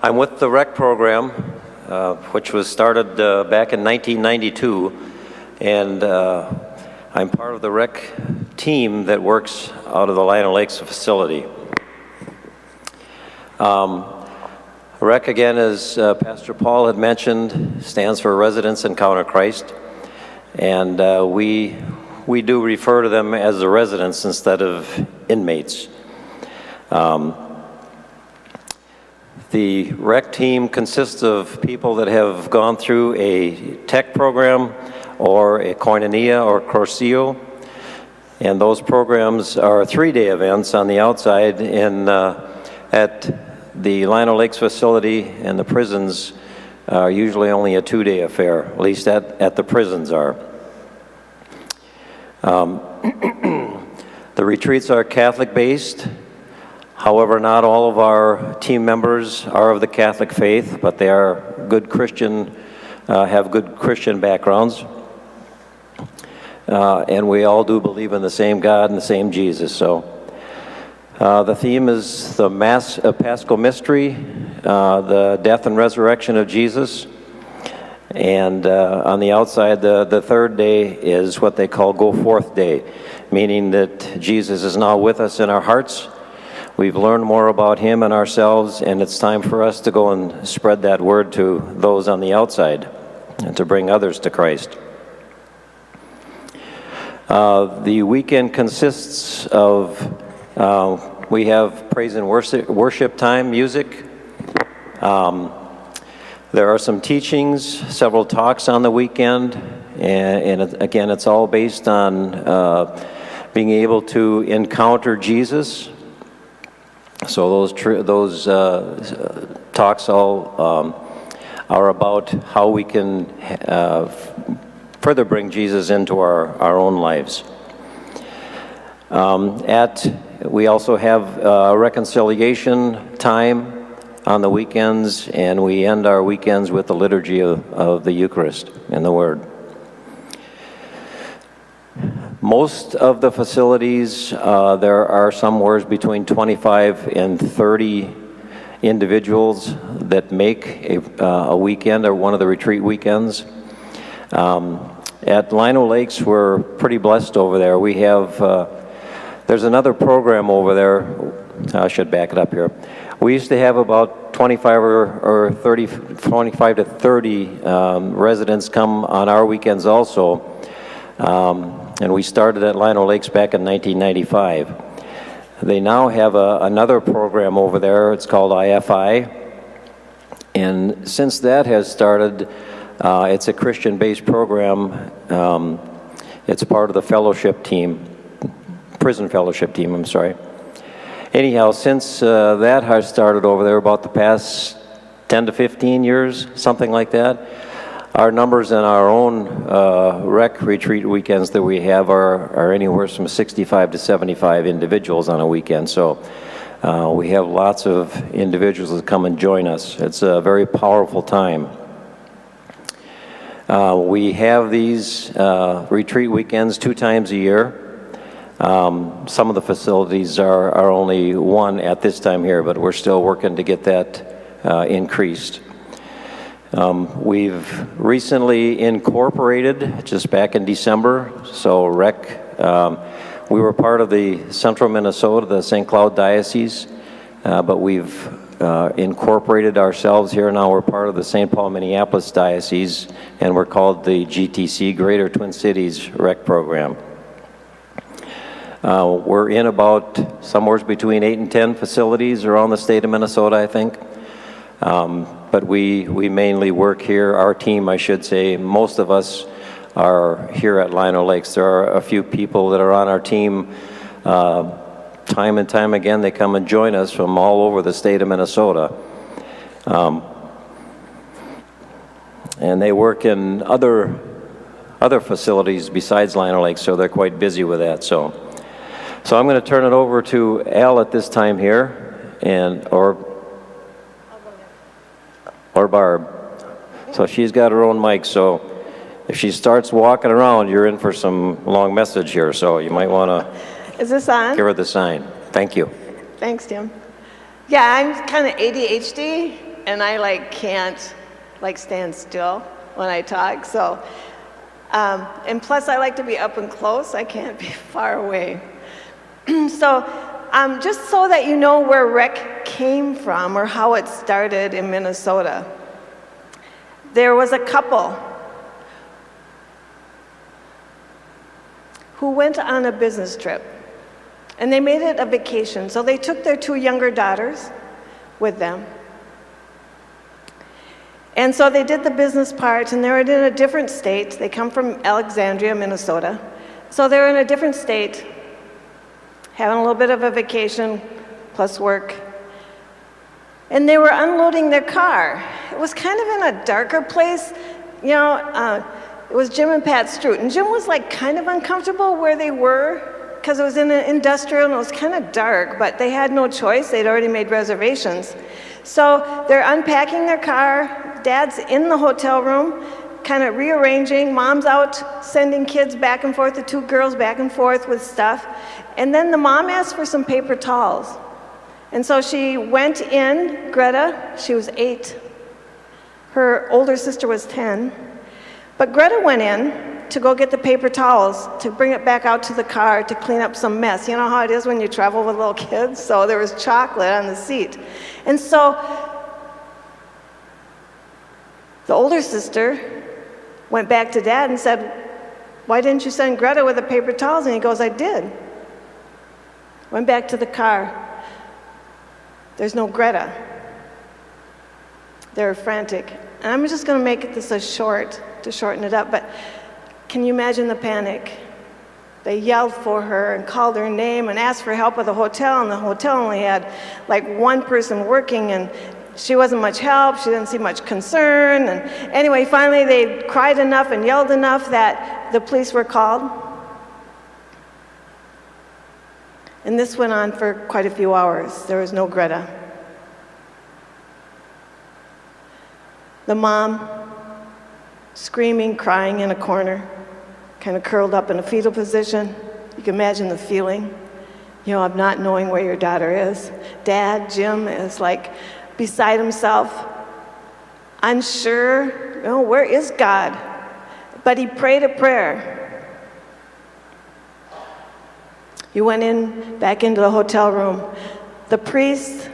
I'm with the REC program, which was started back in 1992, and I'm part of the REC team that works out of the Lino Lakes facility. REC, again, as Pastor Paul had mentioned, stands for Residents Encounter Christ, and we do refer to them as the residents instead of inmates. The REC team consists of people that have gone through a tech program or a koinonia or cursillo, and those programs are 3-day events on the outside at the Lino Lakes facility, and the prisons are usually only a 2-day affair, at least at the prisons are. The retreats are Catholic-based. However, not all of our team members are of the Catholic faith, but they are good Christian, have good Christian backgrounds. And we all do believe in the same God and the same Jesus. So the theme is the Paschal Mystery, the death and resurrection of Jesus. And on the outside, the third day is what they call Go Forth Day, meaning that Jesus is now with us in our hearts. We've learned more about him and ourselves, and it's time for us to go and spread that word to those on the outside and to bring others to Christ. The weekend consists of, we have praise and worship time, music. There are some teachings, several talks on the weekend, and again, it's all based on being able to encounter Jesus. So those talks all are about how we can further bring Jesus into our own lives. We also have reconciliation time on the weekends, and we end our weekends with the liturgy of the Eucharist and the Word. Most of the facilities, there are somewhere between 25 and 30 individuals that make a weekend or one of the retreat weekends. At Lino Lakes, we're pretty blessed over there. We have, there's another program over there. I should back it up here. We used to have about 25 or 30, 25 to 30 residents come on our weekends also. And we started at Lino Lakes back in 1995. They now have another program over there. It's called IFI. And since that has started, it's a Christian-based program. It's part of the fellowship team, prison fellowship team, I'm sorry. Anyhow, since that has started over there about the past 10 to 15 years, something like that, our numbers in our own REC retreat weekends that we have are anywhere from 65 to 75 individuals on a weekend. So we have lots of individuals that come and join us. It's a very powerful time. We have these retreat weekends 2 times a year. Some of the facilities are only 1 at this time here, but we're still working to get that increased. We've recently incorporated just back in December, so REC, we were part of the Central Minnesota, the St. Cloud Diocese, but we've incorporated ourselves here. Now we're part of the St. Paul Minneapolis Diocese, and we're called the GTC, Greater Twin Cities REC program. We're in about somewhere between 8 and 10 facilities around the state of Minnesota, I think. But we mainly work here, our team I should say, most of us are here at Lino Lakes. There are a few people that are on our team time and time again. They come and join us from all over the state of Minnesota. And they work in other facilities besides Lino Lakes, so they're quite busy with that. So I'm going to turn it over to Al at this time here, or Barb. So she's got her own mic, so if she starts walking around, you're in for some long message here, so you might want to Is this on? give her the sign. Thank you. Thanks, Tim. Yeah, I'm kind of ADHD, and I can't stand still when I talk. So, and plus I like to be up and close. I can't be far away. So, just so that you know where rec came from or how it started in Minnesota, there was a couple who went on a business trip, and they made it a vacation. So they took their 2 younger daughters with them. And so they did the business part, and they're in a different state. They come from Alexandria, Minnesota. So they're in a different state, having a little bit of a vacation plus work. And they were unloading their car. It was kind of in a darker place. It was Jim and Pat Stroot. And Jim was kind of uncomfortable where they were because it was in an industrial and it was kind of dark, but they had no choice. They'd already made reservations. So they're unpacking their car. Dad's in the hotel room, kind of rearranging. Mom's out sending kids back and forth, the 2 girls back and forth with stuff. And then the mom asked for some paper towels. And so she went in, Greta, she was 8. Her older sister was 10. But Greta went in to go get the paper towels, to bring it back out to the car to clean up some mess. You know how it is when you travel with little kids? So there was chocolate on the seat. And so the older sister went back to Dad and said, "Why didn't you send Greta with the paper towels?" And he goes, "I did." Went back to the car. There's no Greta. They're frantic. And I'm just going to make this as short to shorten it up, but can you imagine the panic? They yelled for her and called her name and asked for help at the hotel, and the hotel only had 1 person working, and she wasn't much help. She didn't see much concern. And anyway, finally they cried enough and yelled enough that the police were called. And this went on for quite a few hours. There was no Greta. The mom, screaming, crying in a corner, kind of curled up in a fetal position. You can imagine the feeling, of not knowing where your daughter is. Dad, Jim, is beside himself, unsure, where is God? But he prayed a prayer. He went back into the hotel room. The priest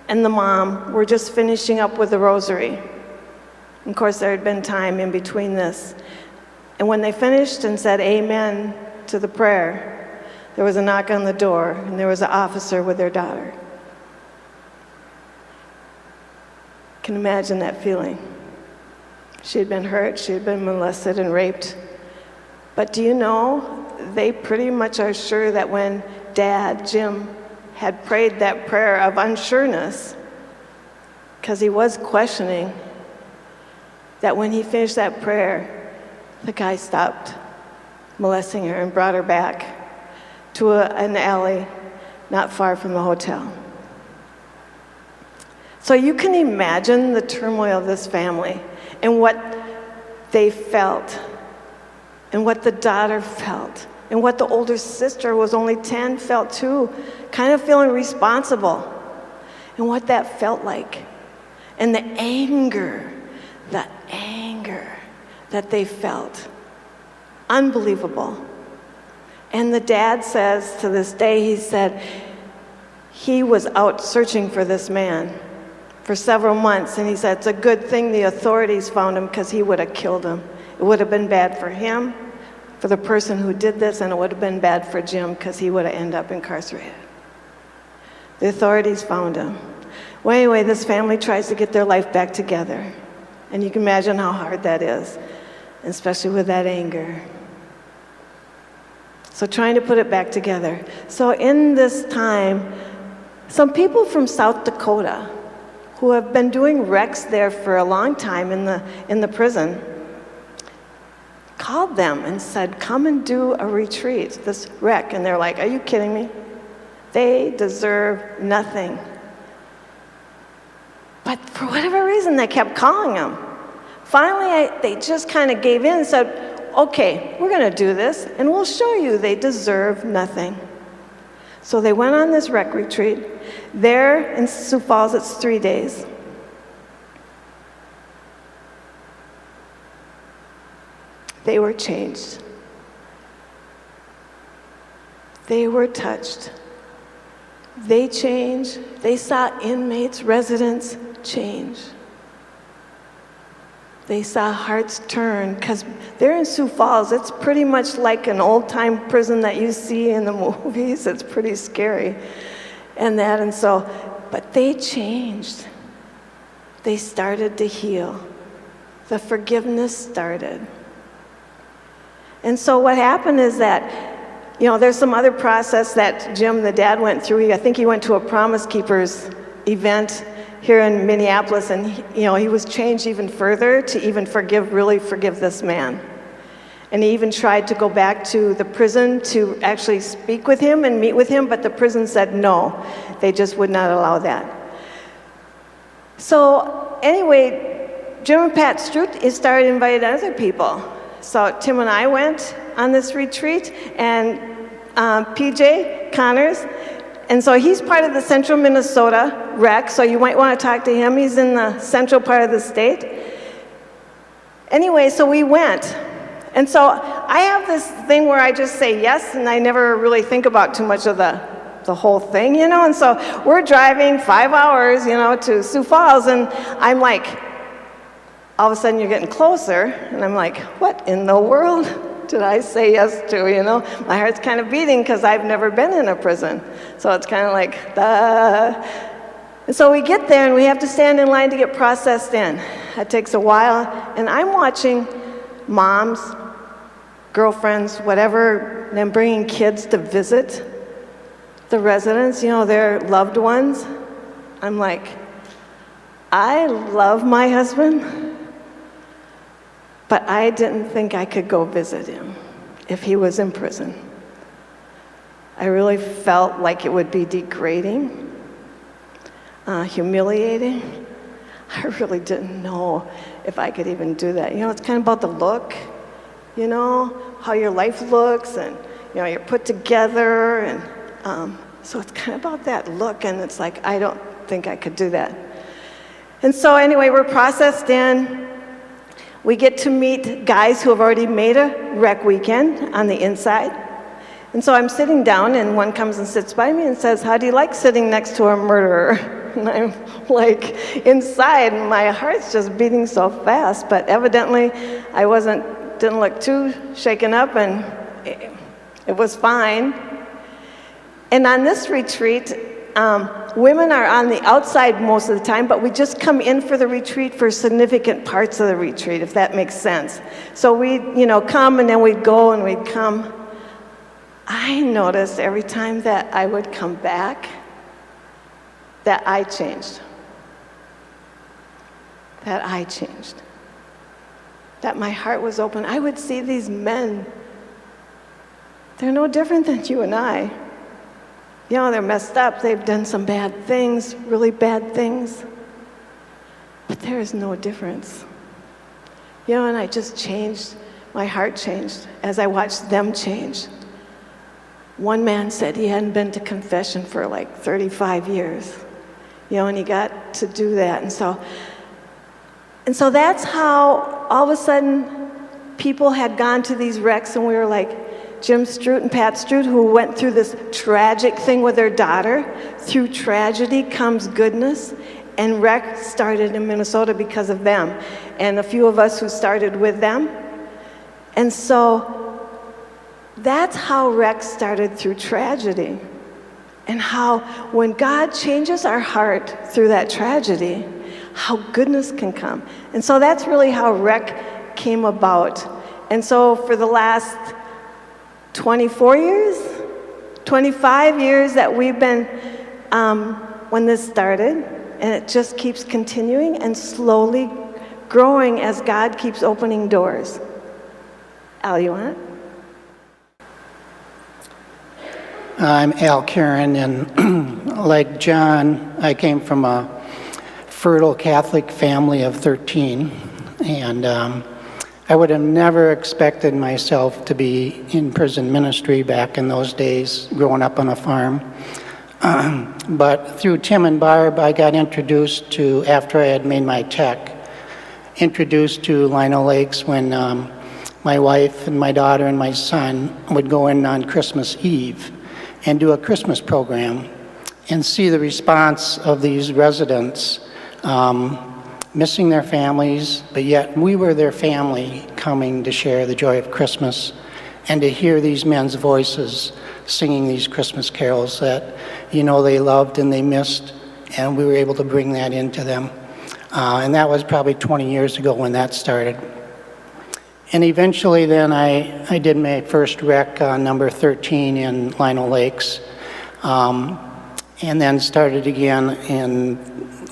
and the mom were just finishing up with the rosary. Of course, there had been time in between this. And when they finished and said amen to the prayer, there was a knock on the door, and there was an officer with their daughter. Can imagine that feeling. She had been hurt, she had been molested and raped. But do you know, they pretty much are sure that when Dad, Jim, had prayed that prayer of unsureness, because he was questioning, that when he finished that prayer, the guy stopped molesting her and brought her back to an alley not far from the hotel. So you can imagine the turmoil of this family and what they felt and what the daughter felt and what the older sister, who was only 10, felt too, kind of feeling responsible, and what that felt like. And the anger that they felt. Unbelievable. And the dad says to this day, he said he was out searching for this man for several months, and he said it's a good thing the authorities found him, because he would have killed him. It would have been bad for him, for the person who did this, and it would have been bad for Jim, because he would have ended up incarcerated. The authorities found him. Well, anyway, this family tries to get their life back together. And you can imagine how hard that is, especially with that anger. So trying to put it back together. So in this time, some people from South Dakota who have been doing recs there for a long time in the prison called them and said, "Come and do a retreat, this rec." And they're like, "Are you kidding me? They deserve nothing." But for whatever reason, they kept calling them. Finally, they just kind of gave in and said, "Okay, we're going to do this, and we'll show you they deserve nothing." So they went on this rec retreat. There in Sioux Falls, it's 3 days. they were changed. They were touched. They changed. They saw inmates, residents change. They saw hearts turn, because they're in Sioux Falls. It's pretty much like an old-time prison that you see in the movies. It's pretty scary. And so, but they changed. They started to heal. The forgiveness started. And so what happened is that, there's some other process that Jim, the dad, went through. I think he went to a Promise Keepers event here in Minneapolis, and he was changed even further to even really forgive this man. And he even tried to go back to the prison to actually speak with him and meet with him, but the prison said no. They just would not allow that. So anyway, Jim and Pat Strout started inviting other people. So Tim and I went on this retreat, and PJ Connors, and so he's part of the Central Minnesota Rec, so you might want to talk to him. He's in the central part of the state. Anyway, so we went. And so I have this thing where I just say yes, and I never really think about too much of the whole thing, and so we're driving 5 hours, to Sioux Falls, and I'm like, all of a sudden you're getting closer, and I'm like, what in the world did I say yes to, My heart's kind of beating because I've never been in a prison. So it's kind of like, duh. And so we get there and we have to stand in line to get processed in. That takes a while. And I'm watching moms, girlfriends, whatever, them bringing kids to visit the residents, their loved ones. I'm like, I love my husband, but I didn't think I could go visit him if he was in prison. I really felt like it would be degrading, humiliating. I really didn't know if I could even do that. It's kind of about the look, how your life looks, and, you're put together, and so it's kind of about that look, and it's like, I don't think I could do that. And so anyway, we're processed in. We get to meet guys who have already made a rec weekend on the inside. And so I'm sitting down, and one comes and sits by me and says, how do you like sitting next to a murderer? And I'm like, inside, and my heart's just beating so fast, but evidently I didn't look too shaken up, and it was fine. And on this retreat, women are on the outside most of the time, but we just come in for the retreat for significant parts of the retreat, if that makes sense. So we'd, come, and then we'd go, and we'd come. I noticed every time that I would come back that I changed. That I changed. That my heart was open. I would see these men. They're no different than you and I. They're messed up. They've done some bad things, really bad things. But there is no difference. And I just changed. My heart changed as I watched them change. One man said he hadn't been to confession for like 35 years. And he got to do that. And so that's how all of a sudden people had gone to these recs, and we were like, Jim Strout and Pat Strout, who went through this tragic thing with their daughter. Through tragedy comes goodness, and rec started in Minnesota because of them, and a few of us who started with them. And so that's how rec started, through tragedy. And how when God changes our heart through that tragedy, how goodness can come. And so that's really how rec came about. And so for the last 24 years, 25 years that we've been, when this started, and it just keeps continuing and slowly growing as God keeps opening doors. Al, you want it? I'm Al Karen, and like John, I came from a fertile Catholic family of 13, and I would have never expected myself to be in prison ministry back in those days, growing up on a farm. But through Tim and Barb, I got introduced to, after I had made my tech, introduced to Lino Lakes when my wife and my daughter and my son would go in on Christmas Eve and do a Christmas program and see the response of these residents, missing their families, but yet we were their family coming to share the joy of Christmas and to hear these men's voices singing these Christmas carols that, they loved and they missed, and we were able to bring that into them. And that was probably 20 years ago when that started. And eventually then I did my first rec on number 13 in Lino Lakes, and then started again in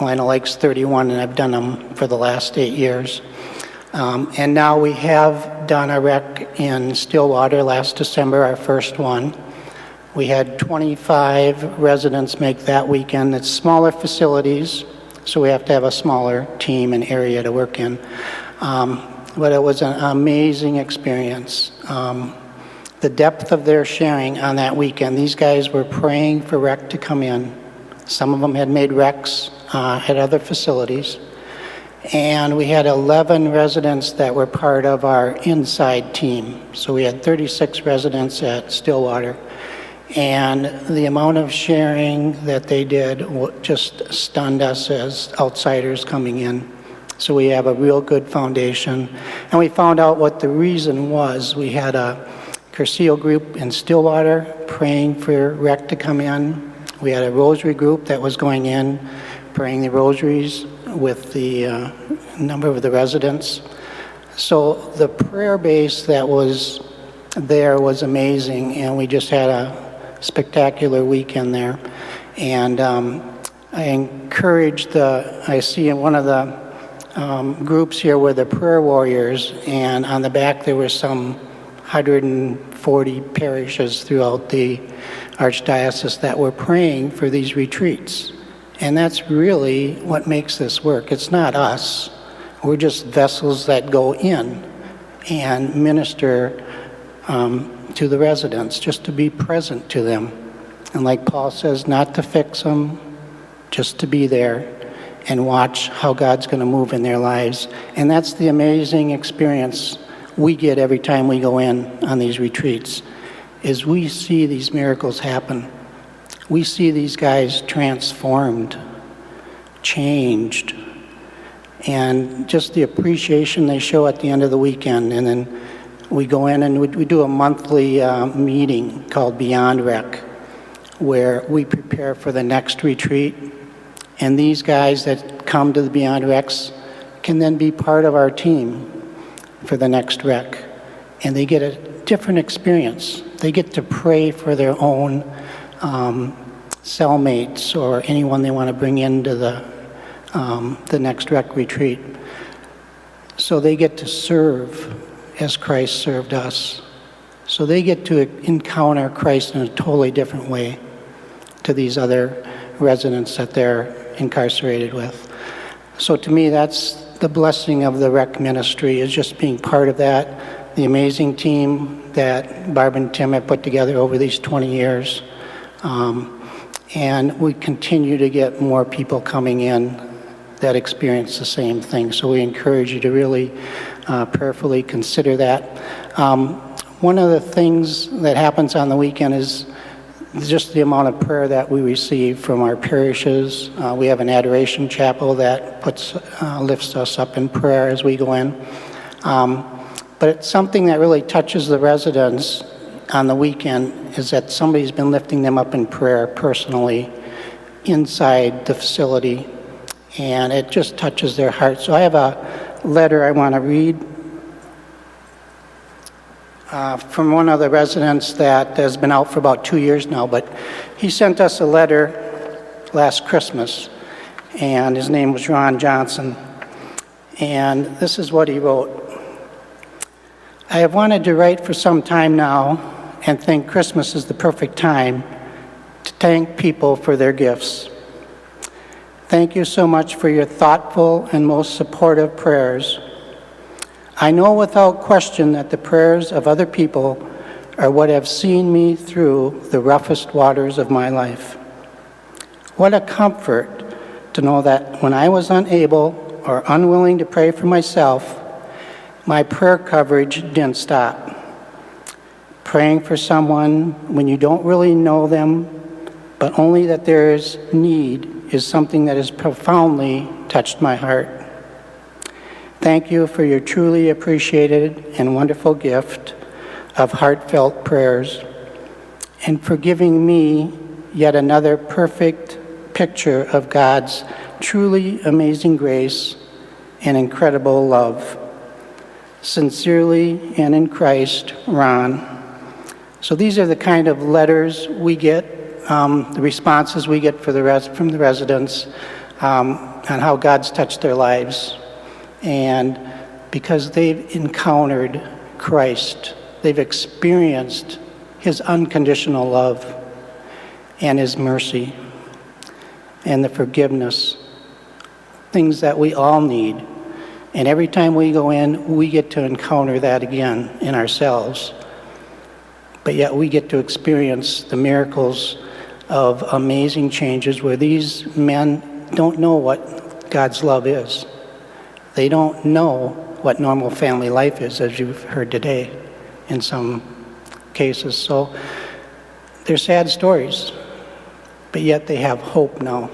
Lino Lakes 31, and I've done them for the last 8 years. And now we have done a rec in Stillwater last December, our first one. We had 25 residents make that weekend. It's smaller facilities, so we have to have a smaller team and area to work in. But it was an amazing experience. The depth of their sharing on that weekend, these guys were praying for rec to come in. Some of them had made recs at other facilities. And we had 11 residents that were part of our inside team. So we had 36 residents at Stillwater. And the amount of sharing that they did just stunned us as outsiders coming in. So we have a real good foundation. And we found out what the reason was. We had a Cursillo group in Stillwater praying for rec to come in. We had a rosary group that was going in, praying the rosaries with the number of the residents. So the prayer base that was there was amazing, and we just had a spectacular weekend there. And I encourage I see in one of the groups here were the prayer warriors, and on the back there were some 140 parishes throughout the Archdiocese that were praying for these retreats. And that's really what makes this work. It's not us. We're just vessels that go in and minister to the residents, just to be present to them. And like Paul says, not to fix them, just to be there and watch how God's going to move in their lives. And that's the amazing experience we get every time we go in on these retreats, is we see these miracles happen. We see these guys transformed, changed, and just the appreciation they show at the end of the weekend. And then we go in and we do a monthly meeting called Beyond Rec, where we prepare for the next retreat. And these guys that come to the Beyond Recs can then be part of our team for the next rec. And they get a different experience. They get to pray for their own cellmates or anyone they want to bring into the next rec retreat. So they get to serve as Christ served us. So they get to encounter Christ in a totally different way to these other residents that they're incarcerated with. So to me, that's the blessing of the rec ministry, is just being part of that. The amazing team that Barb and Tim have put together over these 20 years. And we continue to get more people coming in that experience the same thing. So we encourage you to really prayerfully consider that. One of the things that happens on the weekend is just the amount of prayer that we receive from our parishes. We have an adoration chapel that lifts us up in prayer as we go in. But it's something that really touches the residents on the weekend, is that somebody's been lifting them up in prayer personally inside the facility, and it just touches their heart. So I have a letter I want to read from one of the residents that has been out for about 2 years now, but he sent us a letter last Christmas, and his name was Ron Johnson, and this is what he wrote. I have wanted to write for some time now, and think Christmas is the perfect time to thank people for their gifts. Thank you so much for your thoughtful and most supportive prayers. I know without question that the prayers of other people are what have seen me through the roughest waters of my life. What a comfort to know that when I was unable or unwilling to pray for myself, My prayer coverage didn't stop. Praying for someone when you don't really know them, but only that there is need, is something that has profoundly touched my heart. Thank you for your truly appreciated and wonderful gift of heartfelt prayers, and for giving me yet another perfect picture of God's truly amazing grace and incredible love. Sincerely and in Christ, Ron. So these are the kind of letters we get, the responses we get from the residents on how God's touched their lives. And because they've encountered Christ, they've experienced his unconditional love and his mercy and the forgiveness, things that we all need. And every time we go in, we get to encounter that again in ourselves. But yet we get to experience the miracles of amazing changes where these men don't know what God's love is. They don't know what normal family life is, as you've heard today in some cases. So they're sad stories, but yet they have hope now.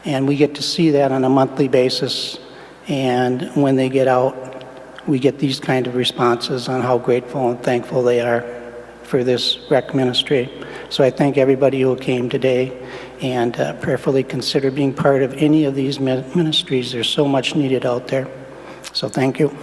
And we get to see that on a monthly basis. And when they get out, we get these kind of responses on how grateful and thankful they are for this rec ministry. So I thank everybody who came today and prayerfully consider being part of any of these ministries. There's so much needed out there. So thank you.